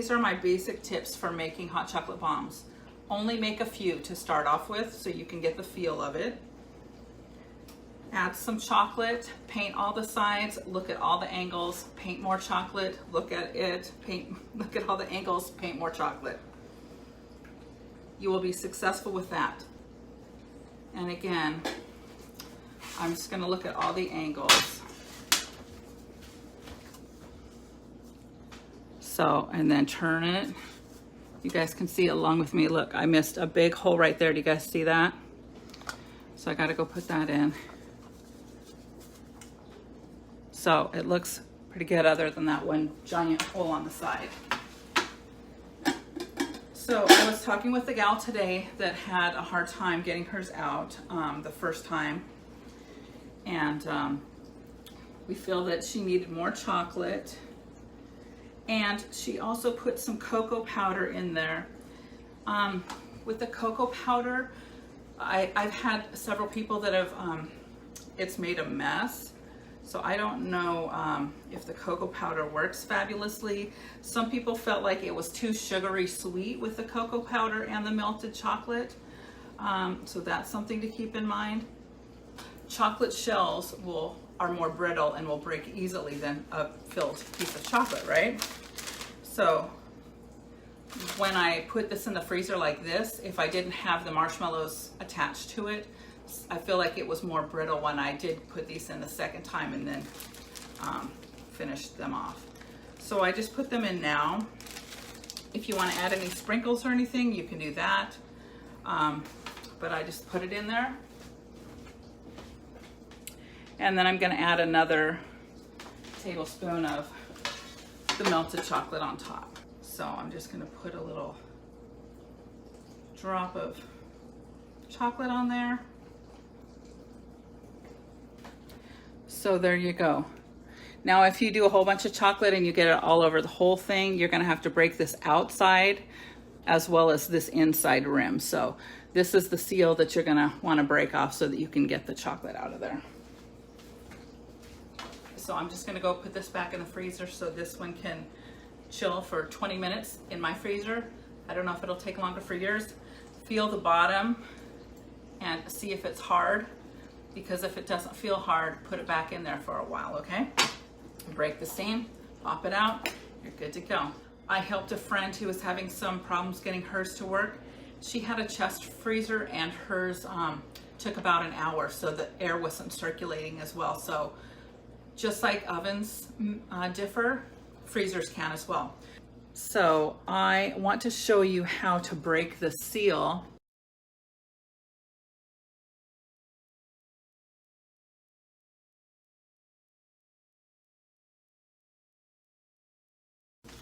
these are my basic tips for making hot chocolate bombs. Only make a few to start off with so you can get the feel of it. Add some chocolate, paint all the sides, look at all the angles, paint more chocolate, look at it, look at all the angles, paint more chocolate. You will be successful with that. And again, I'm just gonna look at all the angles. So, and then turn it. You guys can see along with me. Look, I missed a big hole right there. Do you guys see that? So I gotta go put that in. So it looks pretty good other than that one giant hole on the side. So I was talking with the gal today that had a hard time getting hers out the first time. And we feel that she needed more chocolate. And she also put some cocoa powder in there. With the cocoa powder, I've had several people that have, it's made a mess. So I don't know if the cocoa powder works fabulously. Some people felt like it was too sugary sweet with the cocoa powder and the melted chocolate. So that's something to keep in mind. Chocolate shells are more brittle and will break easily than a filled piece of chocolate, right? So when I put this in the freezer like this, if I didn't have the marshmallows attached to it, I feel like it was more brittle when I did put these in the second time and then finished them off. So I just put them in now. If you want to add any sprinkles or anything, you can do that. But I just put it in there. And then I'm going to add another tablespoon of the melted chocolate on top. So I'm just going to put a little drop of chocolate on there. So there you go. Now if you do a whole bunch of chocolate and you get it all over the whole thing, you're going to have to break this outside as well as this inside rim. So this is the seal that you're going to want to break off so that you can get the chocolate out of there. So I'm just going to go put this back in the freezer so this one can chill for 20 minutes in my freezer. I don't know if it'll take longer for yours. Feel the bottom and see if it's hard, because if it doesn't feel hard, put it back in there for a while, okay? Break the seam, pop it out, you're good to go. I helped a friend who was having some problems getting hers to work. She had a chest freezer and hers took about an hour, so the air wasn't circulating as well. So just like ovens differ, freezers can as well. So I want to show you how to break the seal.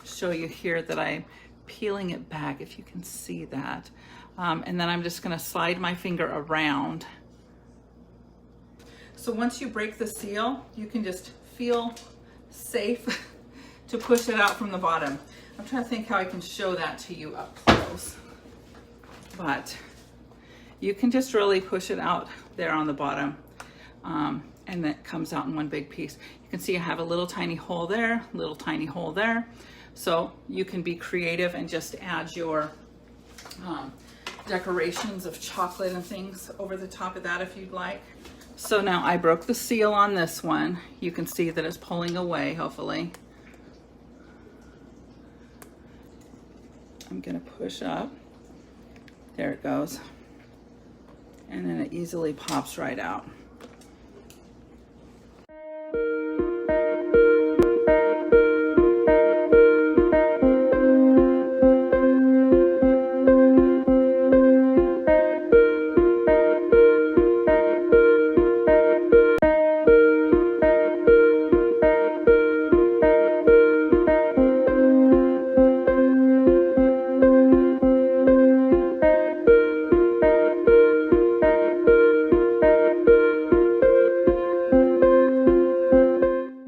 Show you here that I'm peeling it back, if you can see that. And then I'm just going to slide my finger around. So once you break the seal, you can just feel safe to push it out from the bottom. I'm trying to think how I can show that to you up close. But you can just really push it out there on the bottom. And that comes out in one big piece. You can see I have a little tiny hole there, little tiny hole there. So you can be creative and just add your decorations of chocolate and things over the top of that if you'd like. So now I broke the seal on this one. You can see that it's pulling away, hopefully. I'm gonna push up. There it goes. And then it easily pops right out.